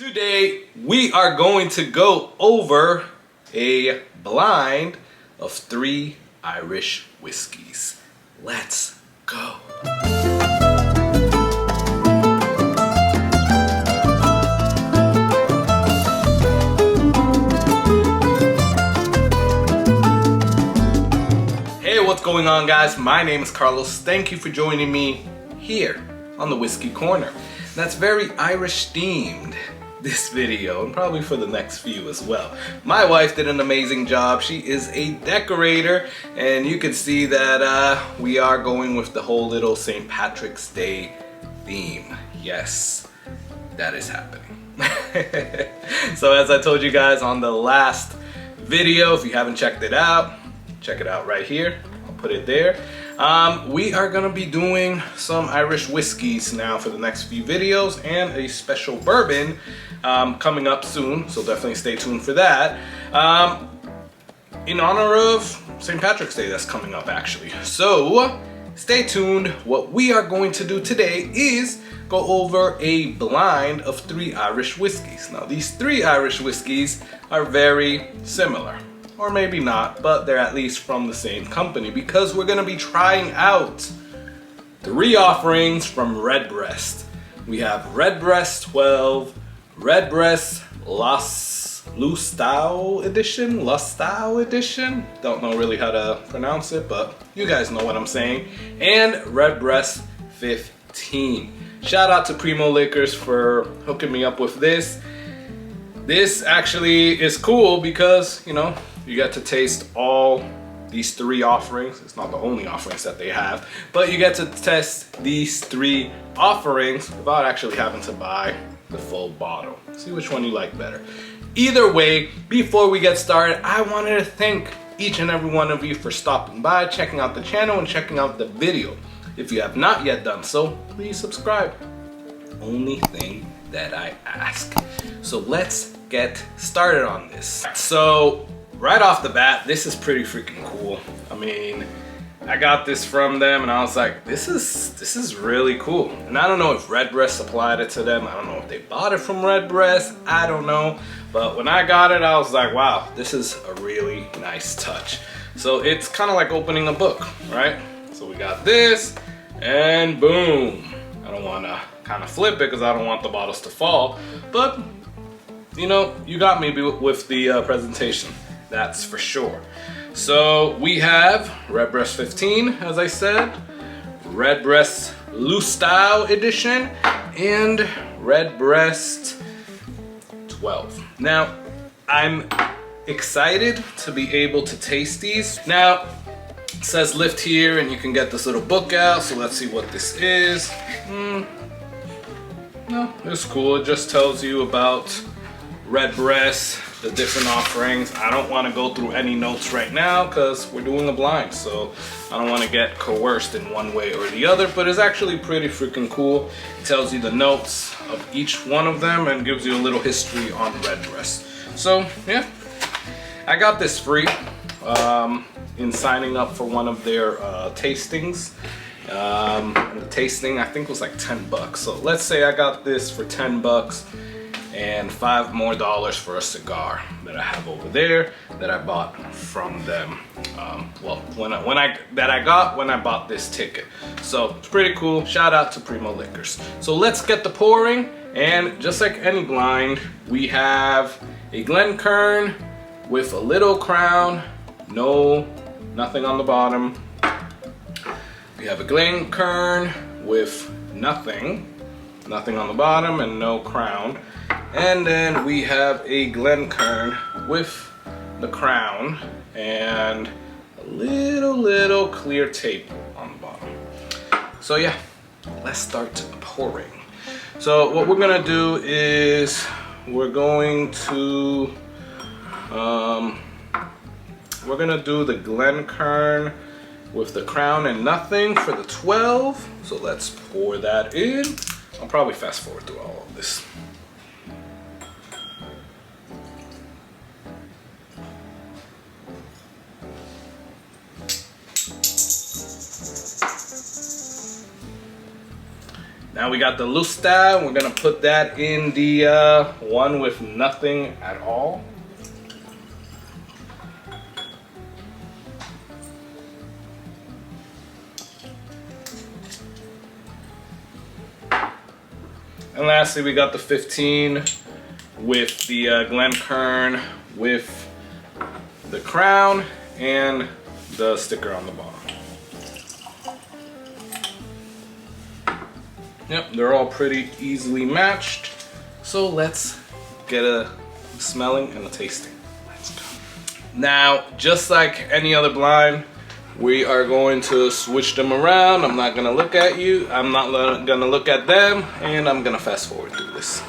Today we are going to go over a blind of 3 Irish whiskeys. Let's go. Hey, what's going on, guys? My name is Carlos. Thank you for joining me here on the Whiskey Corner. That's very Irish themed, this video, and probably for the next few as well. My wife did an amazing job. She is a decorator, and you can see that we are going with the whole little St. Patrick's Day theme. Yes, that is happening. So as I told you guys on the last video, if you haven't checked it out, check it out right here. I'll put it there. We are gonna be doing some Irish whiskeys now for the next few videos, and a special bourbon coming up soon, so definitely stay tuned for that. In honor of St. Patrick's Day that's coming up, actually. So stay tuned. What we are going to do today is go over a blind of 3 Irish whiskeys. Now these 3 Irish whiskeys are very similar. Or maybe not, but they're at least from the same company, because we're gonna be trying out 3 offerings from Redbreast. We have Redbreast 12, Redbreast Lustau edition. Don't know really how to pronounce it, but you guys know what I'm saying. And Redbreast 15. Shout out to Primo Liquors for hooking me up with this. This actually is cool because, you know, you get to taste all these 3 offerings. It's not the only offerings that they have, but you get to test these 3 offerings without actually having to buy the full bottle. See which one you like better. Either way, before we get started, I wanted to thank each and every one of you for stopping by, checking out the channel, and checking out the video. If you have not yet done so, please subscribe. Only thing that I ask. So let's get started on this. So right off the bat, this is pretty freaking cool. I mean, I got this from them and I was like, this is really cool. And I don't know if Redbreast supplied it to them. I don't know if they bought it from Redbreast. I don't know. But when I got it, I was like, wow, this is a really nice touch. So it's kind of like opening a book, right? So we got this, and boom. I don't want to kind of flip it because I don't want the bottles to fall. But, you know, you got me with the presentation. That's for sure. So we have Redbreast 15, as I said, Redbreast Lustau edition, and Redbreast 12. Now, I'm excited to be able to taste these. Now, it says lift here, and you can get this little book out, so let's see what this is. No, it's cool. It just tells you about Redbreast, the different offerings. I don't want to go through any notes right now because we're doing a blind, so I don't want to get coerced in one way or the other, but it's actually pretty freaking cool. It tells you the notes of each one of them and gives you a little history on Redbreast. So yeah, I got this free in signing up for one of their tastings. The tasting, I think, was like 10 bucks. So let's say I got this for 10 bucks. And $5 more for a cigar that I have over there that I bought from them. When I bought this ticket. So it's pretty cool. Shout out to Primo Liquors. So let's get the pouring, and just like any blind, we have a Glencairn with a little crown, nothing on the bottom. We have a Glencairn with nothing on the bottom and no crown. And then we have a Glencairn with the crown and a little clear tape on the bottom. So yeah, let's start pouring. So what we're gonna do is we're going to do the Glencairn with the crown and nothing for the 12. So let's pour that in. I'll probably fast forward through all of this. Now we got the Lustau. We're gonna put that in the one with nothing at all. And lastly, we got the 15 with the Glencairn with the crown and the sticker on the bottom. Yep, they're all pretty easily matched. So let's get a smelling and a tasting. Let's go. Now, just like any other blind, we are going to switch them around. I'm not gonna look at you, I'm not gonna look at them, and I'm gonna fast forward through this.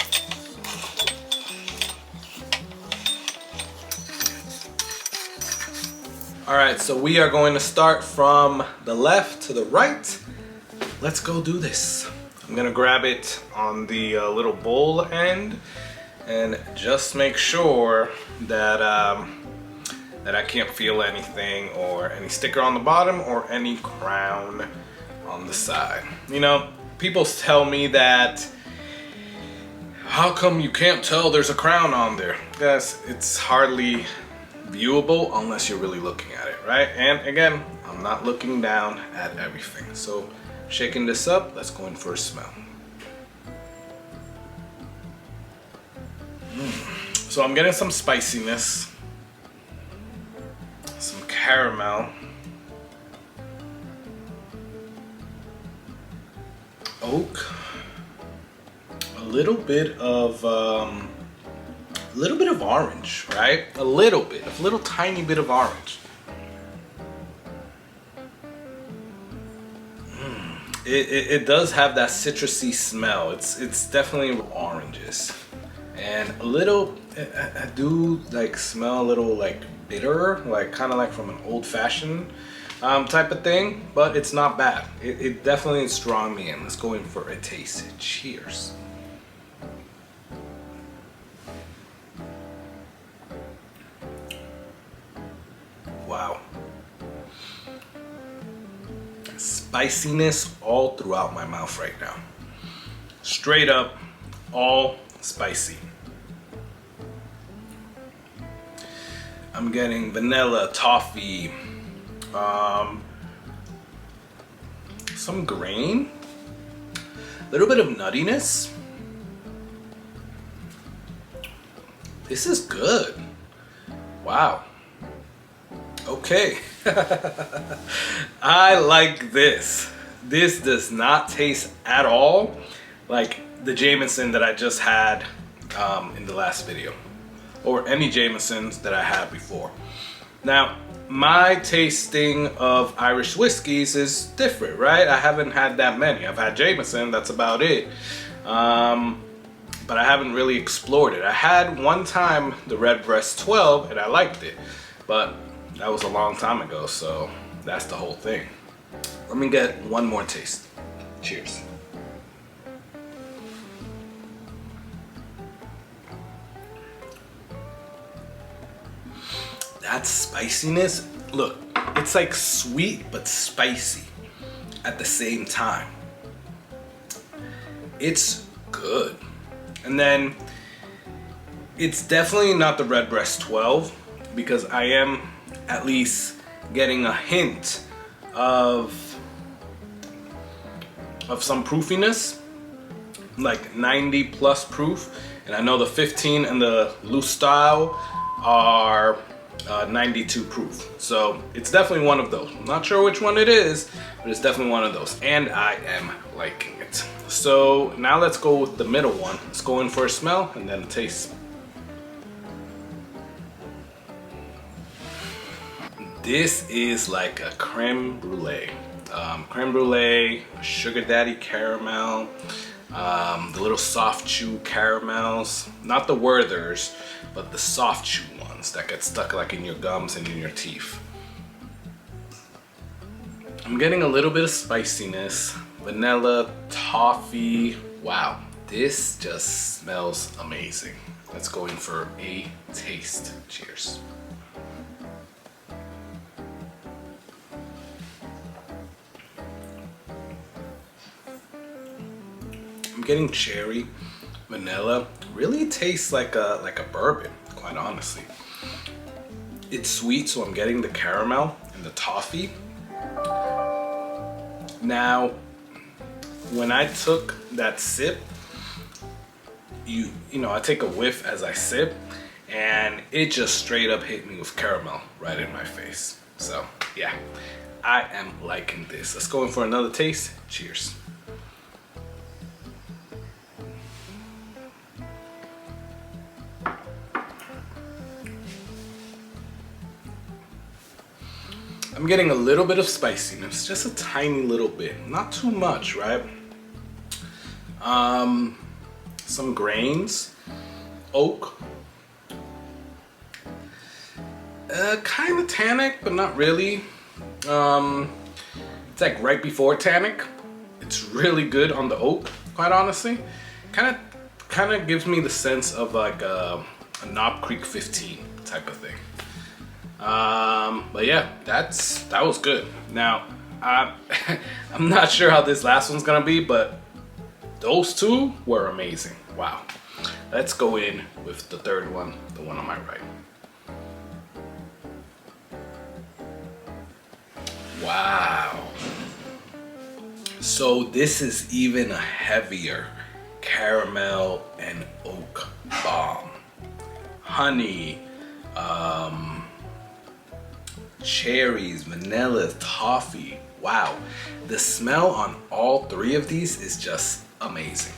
All right, so we are going to start from the left to the right. Let's go do this. I'm gonna grab it on the little bowl end and just make sure that that I can't feel anything or any sticker on the bottom or any crown on the side. You know, people tell me that, how come you can't tell there's a crown on there? Guys, it's hardly viewable unless you're really looking at it, right? And again, I'm not looking down at everything. So shaking this up, let's go in for a smell. So I'm getting some spiciness, some caramel, oak, a little bit of orange, right? A little tiny bit of orange. It does have that citrusy smell. It's definitely oranges, and a little. I do like smell a little like bitter, like kind of like from an old-fashioned type of thing, but it's not bad. It definitely is drawing me in. Let's go in for a taste. Cheers. Wow. Spiciness all throughout my mouth right now. Straight up, all spicy. I'm getting vanilla, toffee, some grain, a little bit of nuttiness. This is good. Wow. Okay. I like this. This does not taste at all like the Jameson that I just had in the last video, or any Jamesons that I had before. Now, my tasting of Irish whiskeys is different, right? I haven't had that many. I've had Jameson, that's about it. But I haven't really explored it. I had one time the Redbreast 12 and I liked it, but that was a long time ago, so that's the whole thing. Let me get one more taste. Cheers. That spiciness, look, it's like sweet but spicy at the same time. It's good. And then it's definitely not the Redbreast 12, because I am at least getting a hint of some proofiness, like 90 plus proof. And I know the 15 and the Lustau are 92 proof. So it's definitely one of those. I'm not sure which one it is, but it's definitely one of those. And I am liking it. So now let's go with the middle one. Let's go in for a smell and then a taste. This is like a creme brulee. Creme brulee, sugar daddy caramel, the little soft chew caramels, not the Werthers, but the soft chew ones that get stuck like in your gums and in your teeth. I'm getting a little bit of spiciness, vanilla, toffee. Wow, this just smells amazing. Let's go in for a taste. Cheers. getting cherry, vanilla. Really tastes like a bourbon, quite honestly. It's sweet, so I'm getting the caramel and the toffee. Now, when I took that sip, you know, I take a whiff as I sip, and it just straight up hit me with caramel right in my face. So yeah, I am liking this. Let's go in for another taste. Cheers. I'm getting a little bit of spiciness, just a tiny little bit, not too much, right? Some grains, oak, kind of tannic, but not really. It's like right before tannic. It's really good on the oak, quite honestly. Kind of gives me the sense of like a Knob Creek 15 type of thing. But yeah, that was good. Now, I'm not sure how this last one's gonna be, but those two were amazing. Wow. Let's go in with the third one, the one on my right. Wow. So this is even a heavier caramel and oak bomb. Honey, cherries, vanilla, toffee. Wow. The smell on all three of these is just amazing.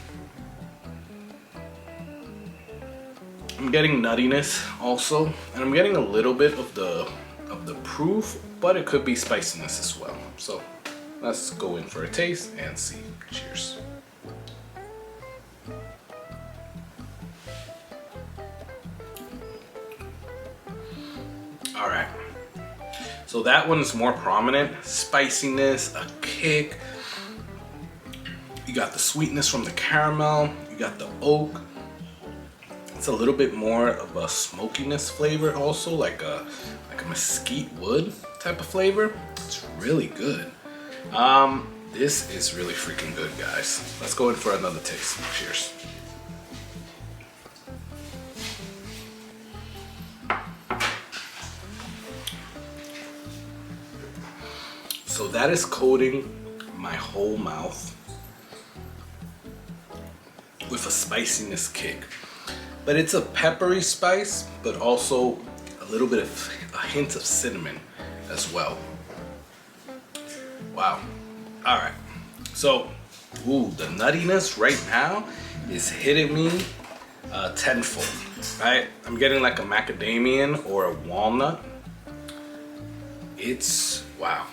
I'm getting nuttiness also, and I'm getting a little bit of the proof, but it could be spiciness as well. So let's go in for a taste and see. Cheers. All right. So that one's more prominent. Spiciness, a kick. You got the sweetness from the caramel. You got the oak. It's a little bit more of a smokiness flavor also, like a mesquite wood type of flavor. It's really good. This is really freaking good, guys. Let's go in for another taste. Cheers. So that is coating my whole mouth with a spiciness kick. But it's a peppery spice, but also a little bit of a hint of cinnamon as well. Wow. All right. So, ooh, the nuttiness right now is hitting me tenfold, right? I'm getting like a macadamian or a walnut. It's, wow.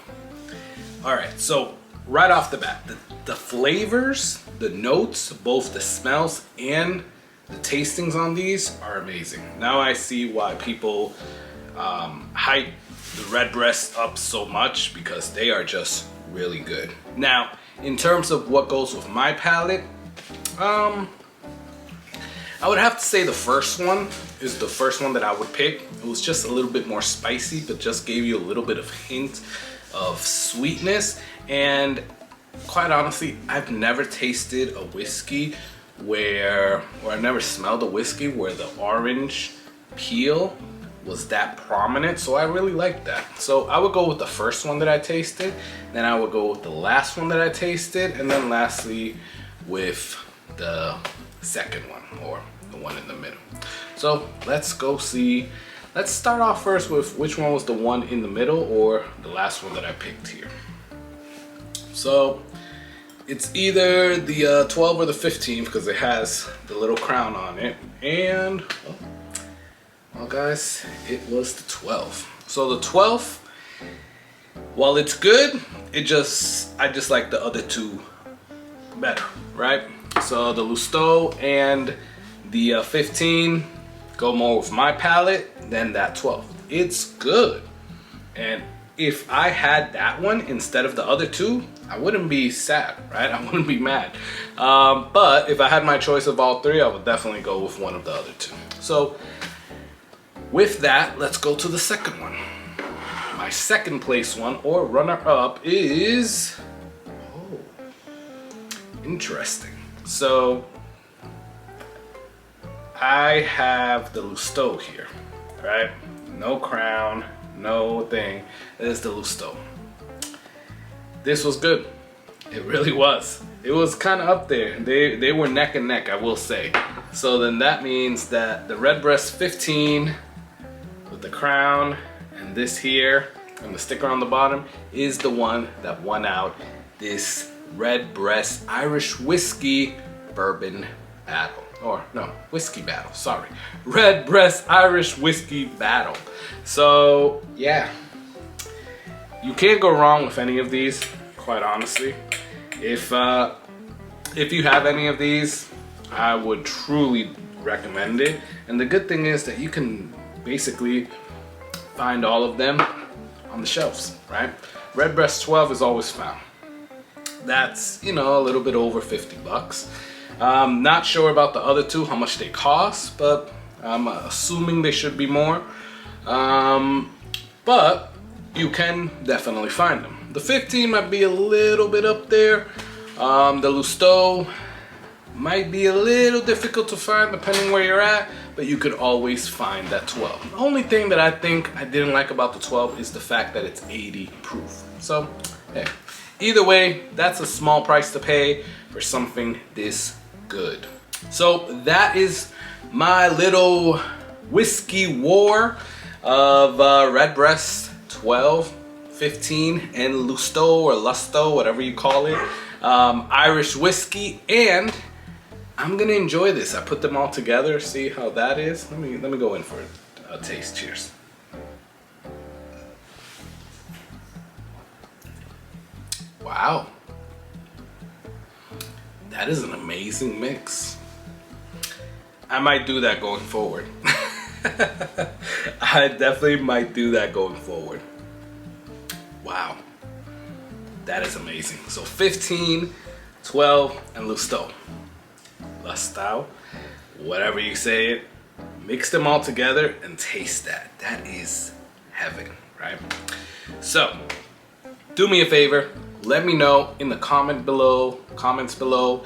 All right, so right off the bat, the flavors, the notes, both the smells and the tastings on these are amazing. Now I see why people hype the Redbreast up so much, because they are just really good. Now, in terms of what goes with my palate, I would have to say the first one is the first one that I would pick. It was just a little bit more spicy, but just gave you a little bit of hint of sweetness. And quite honestly, I've never tasted a whiskey or I've never smelled a whiskey where the orange peel was that prominent, so I really like that. So I would go with the first one that I tasted, then I would go with the last one that I tasted, and then lastly with the second one, or the one in the middle. So let's go see. Let's start off first with which one was the one in the middle or the last one that I picked here. So it's either the 12 or the 15 because it has the little crown on it. And, well guys, it was the 12. So the 12, while it's good, I just like the other two better, right? So the Lustau and the 15 go more with my palate than that 12. It's good. And if I had that one instead of the other two, I wouldn't be sad, right? I wouldn't be mad. But if I had my choice of all three, I would definitely go with one of the other two. So with that, let's go to the second one. My second place one, or runner up, is, oh, interesting. So I have the Lustau here, right? No crown, no thing. This is the Lustau. This was good. It really was. It was kind of up there. They were neck and neck, I will say. So then that means that the Redbreast 15 with the crown and this here and the sticker on the bottom is the one that won out this Redbreast Irish whiskey bourbon battle. Or no, whiskey battle, sorry. Redbreast Irish whiskey battle. So yeah, you can't go wrong with any of these, quite honestly. If you have any of these, I would truly recommend it. And the good thing is that you can basically find all of them on the shelves, right? Redbreast 12 is always found. That's, you know, a little bit over 50 bucks. Not sure about the other two, how much they cost, but I'm assuming they should be more. But you can definitely find them. The 15 might be a little bit up there. The Lustau might be a little difficult to find depending where you're at, but you could always find that 12. The only thing that I think I didn't like about the 12 is the fact that it's 80 proof. So, hey, either way, that's a small price to pay for something this good. So that is my little whiskey war of Redbreast 12, 15, and Lustau or Lustau, whatever you call it, Irish whiskey, and I'm gonna enjoy this. I put them all together, see how that is. Let me go in for a taste. Cheers. Wow, that is an amazing mix. I might do that going forward. I definitely might do that going forward. Wow, that is amazing. So 15, 12, and Lustau. Lustau, whatever you say it, mix them all together and taste that. That is heaven, right? So, do me a favor, let me know in the comments below,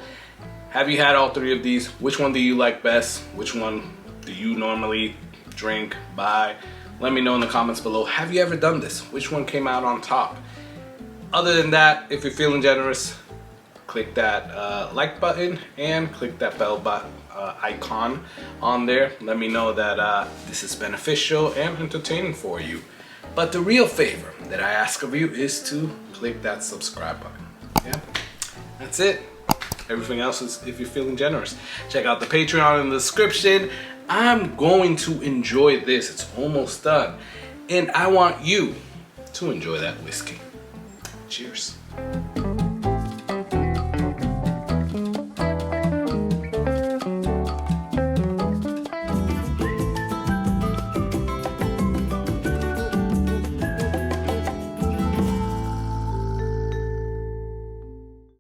have you had all three of these? Which one do you like best? Which one do you normally drink, buy? Let me know in the comments below. Have you ever done this? Which one came out on top? Other than that, if you're feeling generous, click that like button and click that bell button icon on there. Let me know that this is beneficial and entertaining for you. But the real favor that I ask of you is to click that subscribe button. Yeah, that's it. Everything else is if you're feeling generous. Check out the Patreon in the description. I'm going to enjoy this. It's almost done. And I want you to enjoy that whiskey. Cheers.